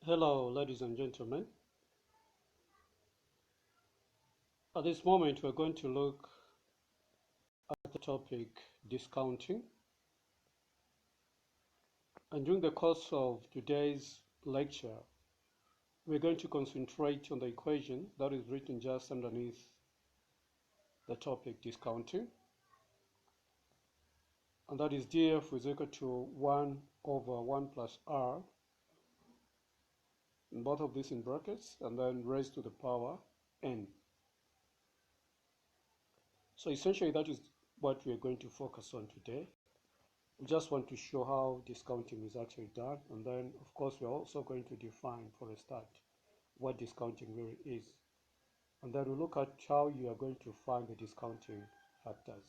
Hello, ladies and gentlemen. At this moment, we're going to look at the topic discounting. And during the course of today's lecture, we're going to concentrate on the equation that is written just underneath the topic discounting. And that is df is equal to 1 over 1 plus r, and both of these in brackets, and then raised to the power n. So essentially, that is what we are going to focus on today. We just want to show how discounting is actually done, and then of course we're also going to define for a start what discounting really is, and then we'll look at how you are going to find the discounting factors.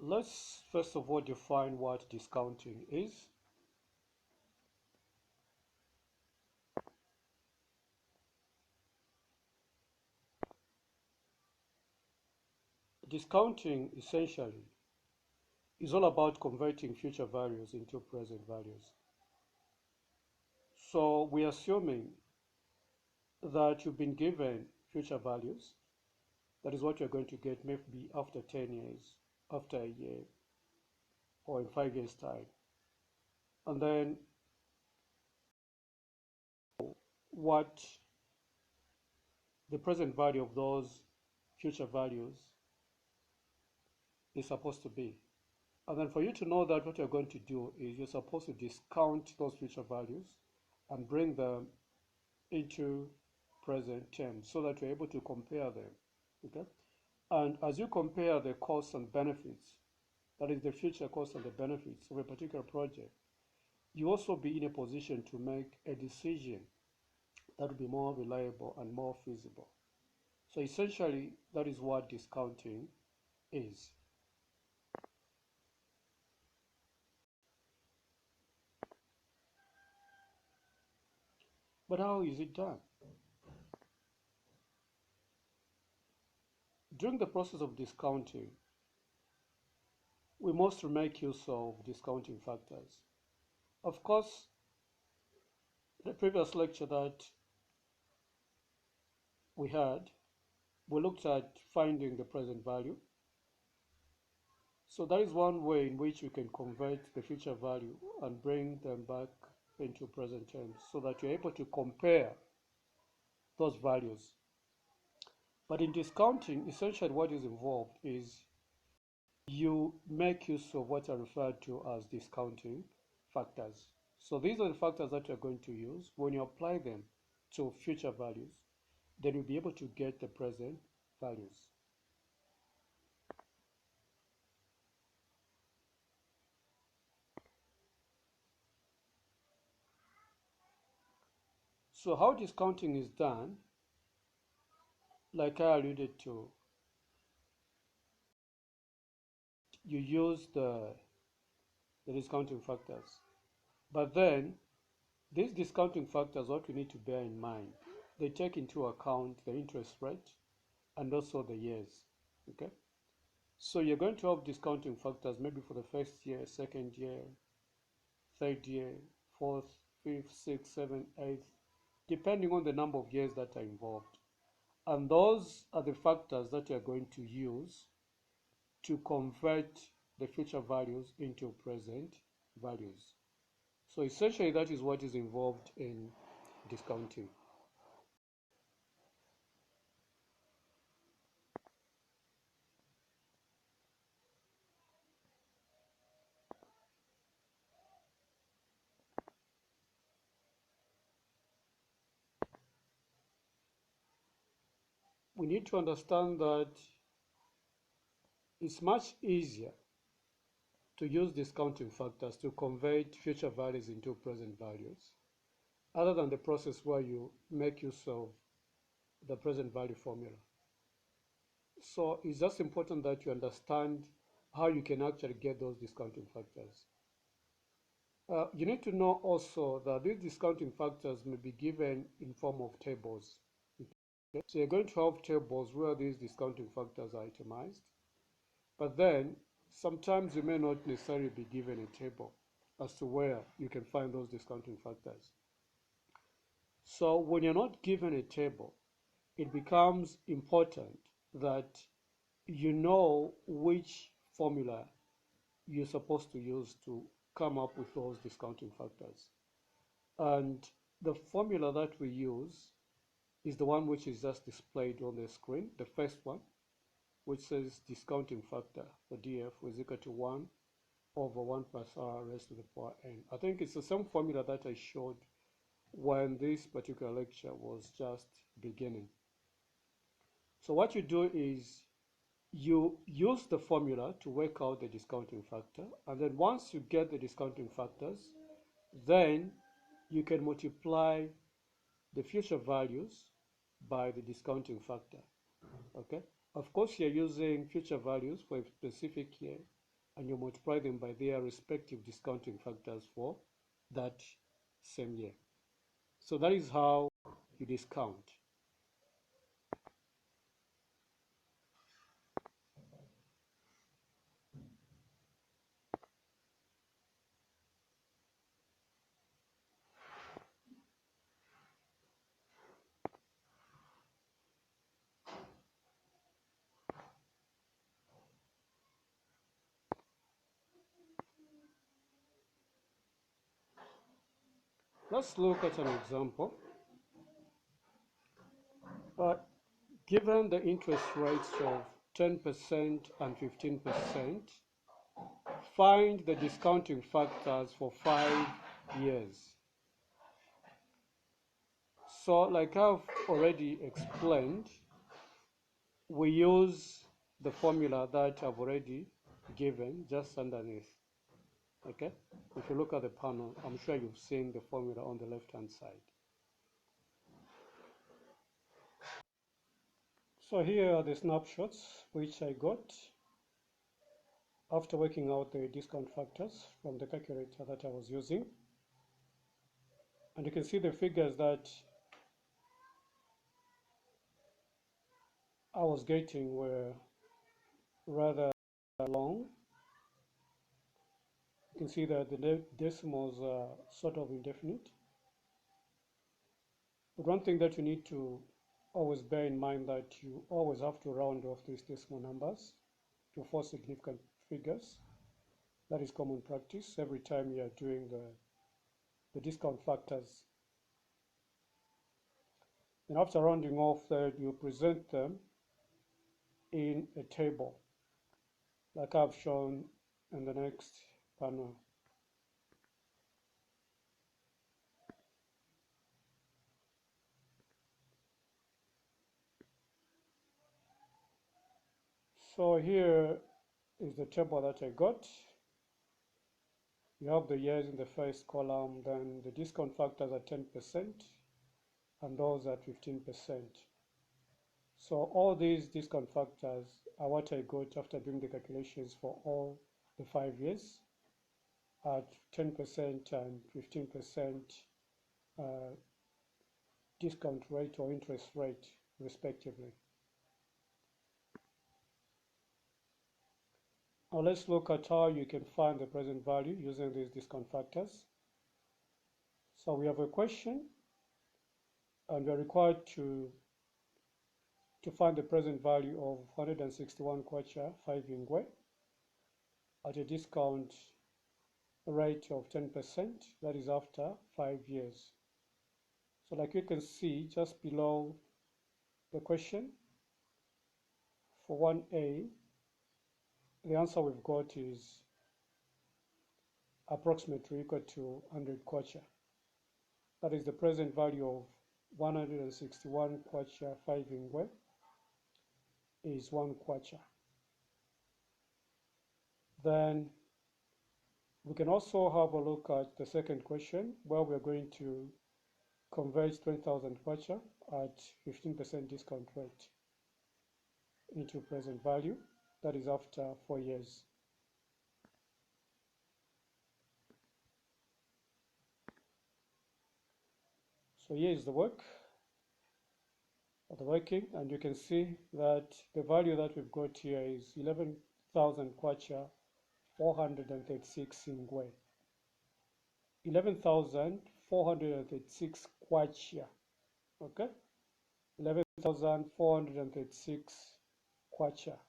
Let's first of all define what discounting is. Discounting essentially is all about converting future values into present values. So we're assuming that you've been given future values. That is what you're going to get maybe after 10 years, after a year, or in 5 years' time. And then what the present value of those future values is supposed to be. And then for you to know that, what you're going to do is you're supposed to discount those future values and bring them into present terms so that you're able to compare them. Okay? And as you compare the costs and benefits, that is the future costs and the benefits of a particular project, you also be in a position to make a decision that will be more reliable and more feasible. So essentially, that is what discounting is. But how is it done? During the process of discounting, we must make use of discounting factors. Of course, the previous lecture that we had, we looked at finding the present value. So that is one way in which we can convert the future value and bring them back into present terms so that you're able to compare those values. But in discounting, essentially what is involved is you make use of what are referred to as discounting factors. So these are the factors that you're going to use. When you apply them to future values, then you'll be able to get the present values. So how discounting is done, like I alluded to, you use the discounting factors. But then these discounting factors, what we need to bear in mind, they take into account the interest rate and also the years. Okay? So you're going to have discounting factors maybe for the first year, second year, third year, fourth, fifth, sixth, seventh, eighth, depending on the number of years that are involved. And those are the factors that you're going to use to convert the future values into present values. So essentially that is what is involved in discounting. We need to understand that it's much easier to use discounting factors to convert future values into present values, other than the process where you make use of the present value formula. So it's just important that you understand how you can actually get those discounting factors. You need to know also that these discounting factors may be given in form of tables. Okay? So you're going to have tables where these discounting factors are itemized. But then sometimes you may not necessarily be given a table as to where you can find those discounting factors. So when you're not given a table, it becomes important that you know which formula you're supposed to use to come up with those discounting factors. And the formula that we use is the one which is just displayed on the screen, the first one, which says discounting factor for DF is equal to 1 over 1 plus R raised to the power n. I think it's the same formula that I showed when this particular lecture was just beginning. So what you do is you use the formula to work out the discounting factor, and then once you get the discounting factors, then you can multiply the future values by the discounting factor. Okay, of course you're using future values for a specific year, and you multiply them by their respective discounting factors for that same year. So that is how you discount. Let's look at an example. Given the interest rates of 10% and 15%, find the discounting factors for 5 years. So like I've already explained, we use the formula that I've already given just underneath. Okay, if you look at the panel, I'm sure you've seen the formula on the left hand side. So here are the snapshots which I got after working out the discount factors from the calculator that I was using. And you can see the figures that I was getting were rather long. You can see that the decimals are sort of indefinite. But one thing that you need to always bear in mind that you always have to round off these decimal numbers to 4 significant figures. That is common practice every time you are doing the discount factors. And after rounding off that, you present them in a table, like I've shown in the next panel. So here is the table that I got. You have the years in the first column, then the discount factors are 10%, and those at 15%. So all these discount factors are what I got after doing the calculations for all the 5 years at 10% and 15% discount rate or interest rate, respectively. Now let's look at how you can find the present value using these discount factors. So we have a question, and we are required to find the present value of 161 kwacha 5 ingwe at a discount rate of 10%, that is after 5 years. So like you can see just below the question, for 1A, the answer we've got is approximately equal to 100 kwacha. That is the present value of 161 kwacha 5 ingwe is 1 kwacha. Then we can also have a look at the second question, where we're going to convert 20,000 kwacha at 15% discount rate into present value, that is after 4 years. So here is the work, or the working, and you can see that the value that we've got here is 11,000 kwacha 436 singwe. 11,436 kwacha. Okay? 11,436 kwacha.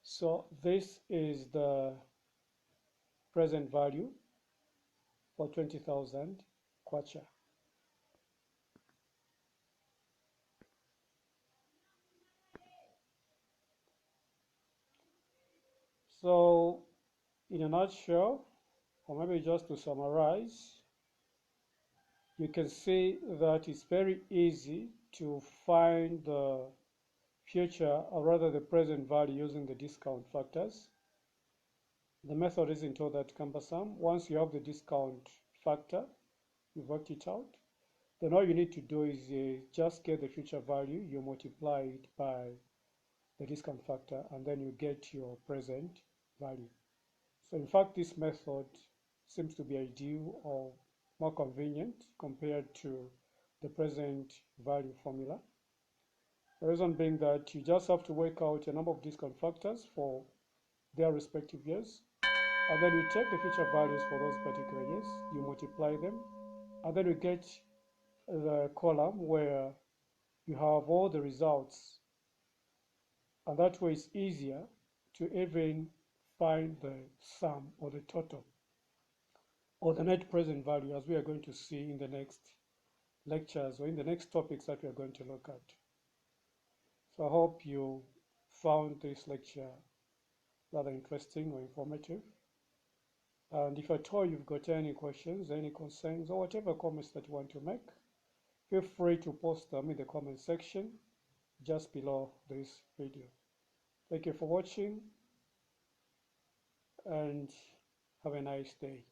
So this is the present value for 20,000 kwacha. So in a nutshell, or maybe just to summarize, you can see that it's very easy to find the future, or rather the present value, using the discount factors. The method isn't all that cumbersome. Once you have the discount factor, you've worked it out, then all you need to do is just get the future value, you multiply it by the discount factor, and then you get your present value. So in fact, this method seems to be ideal or more convenient compared to the present value formula. The reason being that you just have to work out a number of discount factors for their respective years, and then you take the future values for those particular years, you multiply them, and then you get the column where you have all the results, and that way it's easier to even find the sum or the total or the net present value, as we are going to see in the next lectures or in the next topics that we are going to look at. So I hope you found this lecture rather interesting or informative. And if at all you've got any questions, any concerns, or whatever comments that you want to make, feel free to post them in the comment section just below this video. Thank you for watching and have a nice day.